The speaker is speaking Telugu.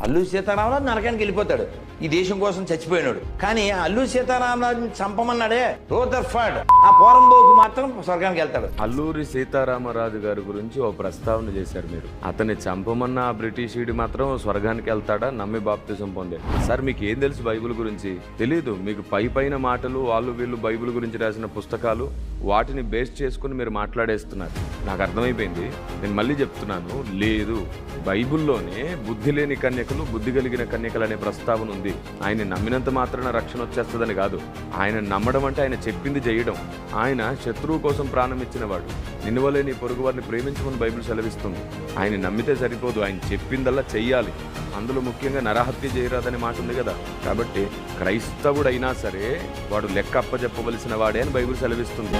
అల్లూరి సీతారామరాజు నరకానికి వెళ్ళిపోతాడు, ఈ దేశం కోసం చచ్చిపోయినాడు. కానీ అల్లూరి సీతారామరాజుని చంపమన్నాడే రూదర్ఫర్డ్, ఆ పోరంబోకు మాత్రం స్వర్గానికి వెళ్తాడు. అల్లూరి సీతారామరాజు గారి గురించి ఓ ప్రస్తావన చేశారు మీరు. అతన్ని చంపమన్న ఆ బ్రిటిషీయుడు మాత్రం స్వర్గానికి వెళ్తాడా, నమ్మి బాప్తిజం పొందాడు. సార్ మీకు ఏం తెలుసు బైబిల్ గురించి? తెలీదు. మీకు పైన మాటలు, వాళ్ళు వీళ్ళు బైబిల్ గురించి రాసిన పుస్తకాలు, వాటిని బేస్ చేసుకుని మీరు మాట్లాడేస్తున్నారు. నాకు అర్థమైపోయింది. నేను మళ్ళీ చెప్తున్నాను, లేదు, బైబిల్లోనే బుద్ధి లేని కన్యకలు, బుద్ధి కలిగిన కన్యకలు అనే ప్రస్తావన ఉంది. ఆయన నమ్మినంత మాత్రాన రక్షణ వచ్చేస్తుందని కాదు. ఆయన నమ్మడం అంటే ఆయన చెప్పింది చేయడం. ఆయన శత్రువు కోసం ప్రాణం ఇచ్చినవాడు. నిన్ను వలే నీ పొరుగు వారిని ప్రేమించమని బైబిల్ సెలవిస్తుంది. ఆయన నమ్మితే సరిపోదు, ఆయన చెప్పిందల్లా చెయ్యాలి. అందులో ముఖ్యంగా నరహత్య చేయరాదనే మాట ఉంది కదా. కాబట్టి క్రైస్తవుడైనా సరే వాడు లెక్క అప్పచెప్పవలసిన వాడే అని బైబిల్ సెలవిస్తుంది.